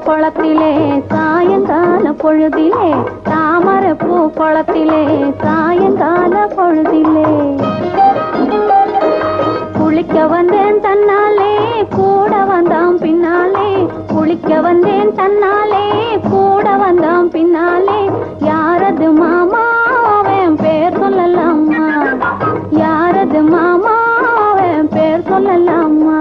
குளத்திலே சாயங்கால பொழுதிலே தாமரைப்பூ குளத்திலே சாயங்கால பொழுதிலே குளிக்க வந்தேன் தன்னாலே கூட வந்தான் பின்னாலே குளிக்க வந்தேன் தன்னாலே கூட வந்தான் பின்னாலே யாரது மாமா அவன் பேர் சொல்லலாமா யாரது மாமா அவன் பேர் சொல்லலாமா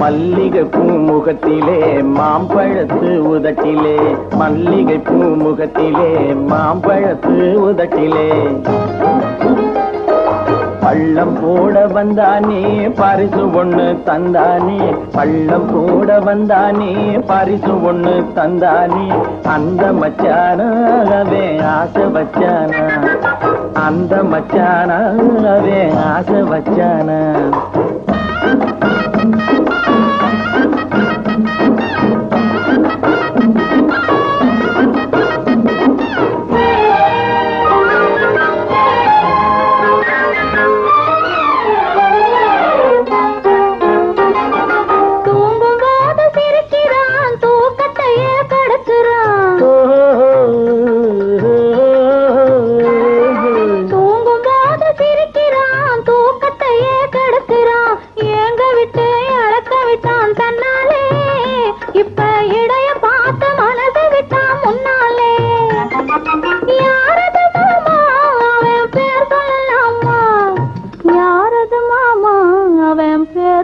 மல்லிகை பூமுகத்திலே மாம்பழத்து உதட்டிலே மல்லிகை பூமுகத்திலே மாம்பழத்து உதட்டிலே பள்ளம் போட வந்தானே பரிசு ஒண்ணு தந்தானே பள்ளம் போட வந்தானே பரிசு ஒண்ணு தந்தானே அந்த மச்சானாவே ஆசை வச்சானா அந்த மச்சானாவே ஆசை வச்சானா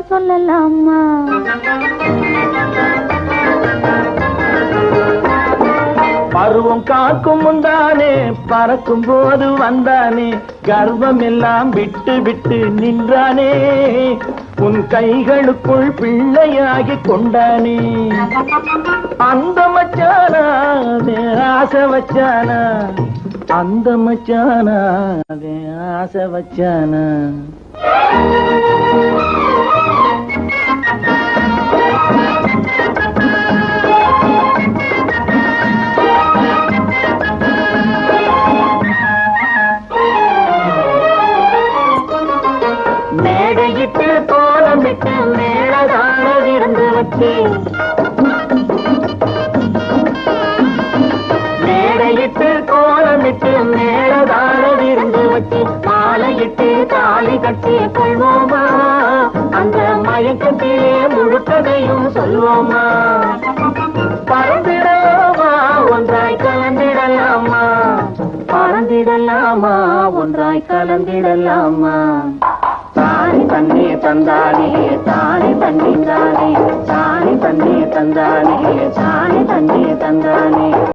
சொல்லலாமா பருவம் காக்கும் முந்தானே பறக்கும் போது வந்தானே கர்வம் எல்லாம் விட்டு விட்டு நின்றானே உன் கைகளுக்குள் பிள்ளையாகி கொண்டானே அந்த மச்சானா ஆசை வச்சானா அந்த மச்சானா ஆசை வச்சானா மேடையிட்டு கோலமிட்டு மேளதான விருந்து வச்சு மேடையிட்டு கோலமிட்டு மேளதான விருந்து வச்சு மாலையிட்டு தாலி கட்டி கொள்வோமா அந்த மயக்கத்திலே முழுக்கதையும் சொல்வோமா பறந்திடலாமா ஒன்றாய் கலந்திடலாமா பறந்திடலாமா ஒன்றாய் கலந்திடலாமா தானி தண்ணி தந்தானே தானி தண்ணி தானே தானி தண்ணி தந்தானே தானி தண்ணி தந்தானே